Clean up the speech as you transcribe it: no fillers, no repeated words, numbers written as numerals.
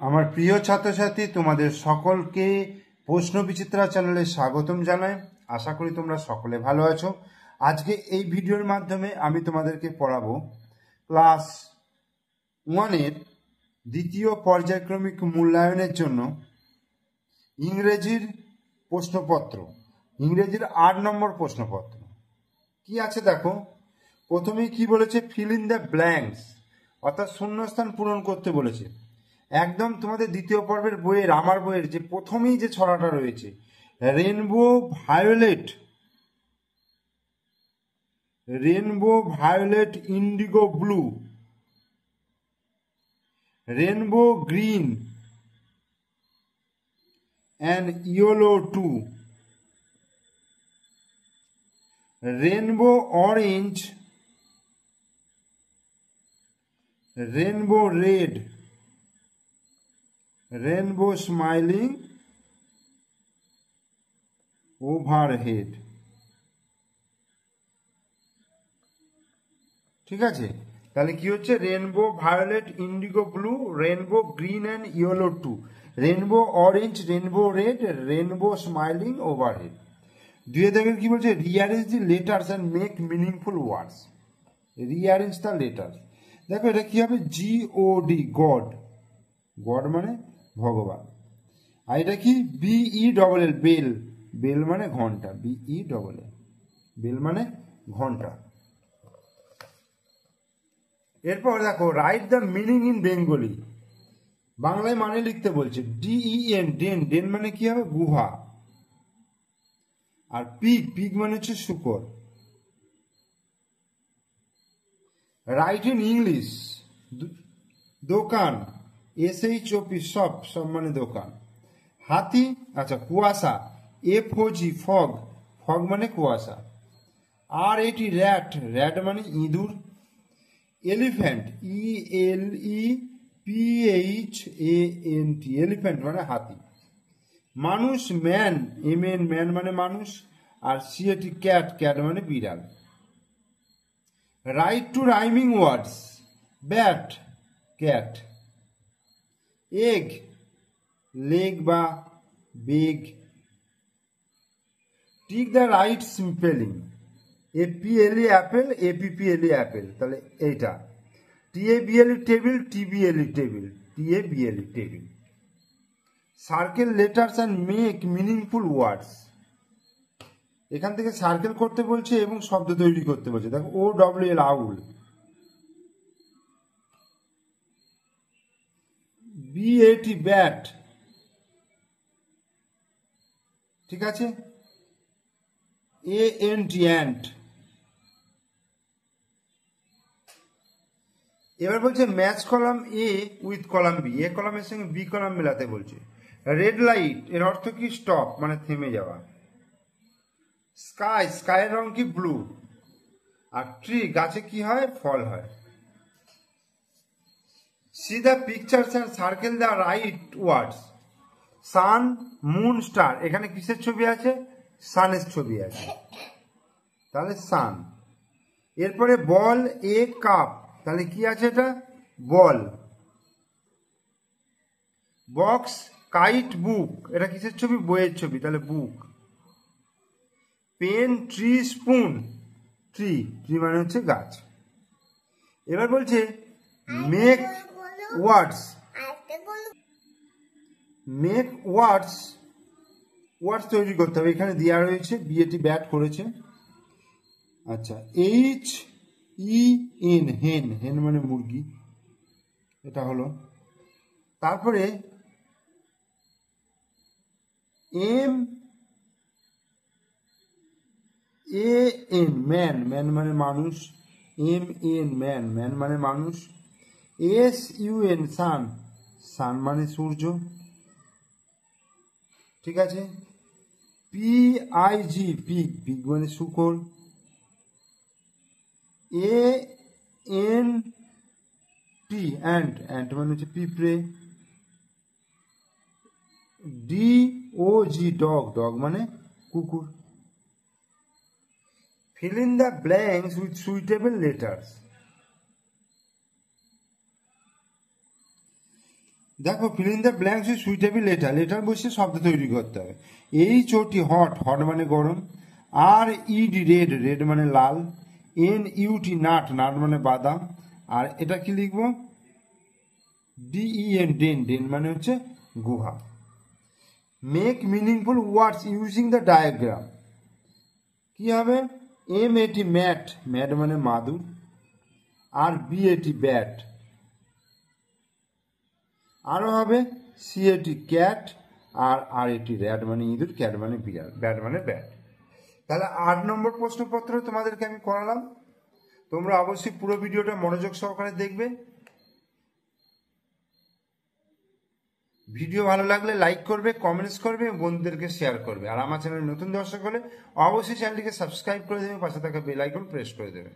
আমার প্রিয় ছাত্রছাত্রী, তোমাদের সকলকে প্রশ্ন বিচিত্রা চ্যানেলে স্বাগতম জানাই। আশা করি তোমরা সকলে ভালো আছো। আজকে এই ভিডিওর মাধ্যমে আমি তোমাদেরকে পড়াবো ক্লাস 1-এর দ্বিতীয় পর্যায়ক্রমিক মূল্যায়নের জন্য ইংরেজির প্রশ্নপত্র, ইংরেজির 8 নম্বর প্রশ্নপত্র। কি আছে দেখো, প্রথমেই কি বলেছে, ফিল ইন দ্য ব্ল্যাঙ্কস, অর্থাৎ শূন্যস্থান পূরণ করতে বলেছে। একদম তোমাদের দ্বিতীয় পর্বের বইয়ের, আমার বইয়ের যে প্রথমেই যে ছড়াটা রয়েছে, rainbow violet, rainbow violet indigo blue, rainbow green and yellow too, rainbow orange, rainbow red, rainbow smiling overhead. ঠিক আছে, তাহলে কি হচ্ছে, rainbow violet indigo blue, rainbow green and yellow too, rainbow orange, rainbow red, rainbow smiling overhead. দুই দেখেন কি বলছে, rearrange the letters and make meaningful words. Rearrange the letters. দেখো এটা কি হবে, GOD, গড, গড মানে ভগবান। আর এটা কি, BELL, বেল, বেল মানে ঘন্টা, BELL, বেল মানে ঘন্টা। এরপর দেখো, write the meaning in Bengali, বাংলায় মানে লিখতে বলছে। DEN, ডেন, ডেন মানে কি হবে, গুহা। আর পিগ, পিগ মানে হচ্ছে শুকর। রাইট ইন ইংলিশ, দোকান, SHOP, শপ, সব মানে দোকান। হাতি, আচ্ছা, কুয়াশা, FOG, ফগ, ফগ মানে কুয়াশা। RAT, র্যাট, র্যাট মানে ইঁদুর। এলিফ্যান্ট, ELEPHANT, এলিফ্যান্ট মানে হাতি। মানুষ, ম্যান, MN, ম্যান মানে মানুষ। আর CAT, ক্যাট, ক্যাট মানে বিড়াল। Write two rhyming words, bat, cat. Egg, leg বা beg. Tick the right spelling, APLE apple, APPLE apple, তাহলে এইটা। TABLE table, TBLE table, TABLE table. Circle letters and make meaningful words, এখান থেকে circle করতে বলছে এবং শব্দ তৈরি করতে বলছে। দেখো, OWL, আউল, BAT, ব্যাট, ঠিক আছে, ANT, অ্যান্ট। এবার বলছে match column A with column B, A কলামের সঙ্গে B কলাম মেলাতে বলছে। রেড লাইট, এর অর্থ কি, স্টপ মানে থেমে যাওয়া। স্কাই, স্কাইয়ের রং কি, ব্লু। আর ট্রি, গাছে কি হয়, ফল হয়। See the pictures and circle the right words. Sun, moon, star, এখানে কিসের ছবি আছে, সানের ছবি আছে, তাহলে সান। এরপরে বল, এ কাপ, তাহলে কি আছে, এটা বল। বক্স, কাইট, বুক, এটা কিসের ছবি, বইয়ের ছবি, তাহলে book. Pen, tree, spoon, tree, tree মানে হচ্ছে গাছ। এবার বলছে মেক ওয়ার্ডস, মেক ওয়ার্ডস, ওয়ার্ডস তৈরি করতে হবে। এখানে দেওয়া রয়েছে, BAT, ব্যাট করেছে। আচ্ছা, HEN, হেন, হেন মানে মুরগি, এটা হলো। তারপরে MAN, ম্যান, ম্যান মানে মানুষ, MN, ম্যান, ম্যান মানে মানুষ। SUN, সান, সান মানে সূর্য, ঠিক আছে। PIG, পিগ, পিগ মানে শূকর। ANT, অ্যান্ট, অ্যান্ট মানে হচ্ছে পিঁপড়ে। DOG, ডগ, ডগ মানে কুকুর। Fill in the blanks with suitable letters. দেখো, fill in the blanks with suitable letter. Letter বসে শব্দ তৈরি করতে হবে। এইচ ও টি হট, হট মানে গরম। আর ইডি রেড, রেড মানে লাল। এন ইউটি নাট, নাট মানে বাদাম। আর এটা কি লিখবো? ডিইএন ডেন, ডেন মানে হচ্ছে গুহা। Make meaningful words using the diagram. কি হবে? এম এটি ম্যাট, ম্যাট মানে মাদুর। আর বি এটি ব্যাট। আরও হবে সি এটি ক্যাট, আর এটি র্যাট মানে ইঁদুর, ক্যাট মানে বিড়াল, ব্যাট মানে ব্যাট। তাহলে 8 নম্বর প্রশ্নপত্র তোমাদেরকে আমি করালাম। তোমরা অবশ্যই পুরো ভিডিওটা মনোযোগ সহকারে দেখবে। ভিডিও ভালো লাগলে লাইক করবে, কমেন্টস করবে, বন্ধুদেরকে শেয়ার করবে। আর আমার চ্যানেলে নতুন দর্শক হলে অবশ্যই চ্যানেলটিকে সাবস্ক্রাইব করে দেবে, পাশে থাকা বেল আইকন প্রেস করে দেবে।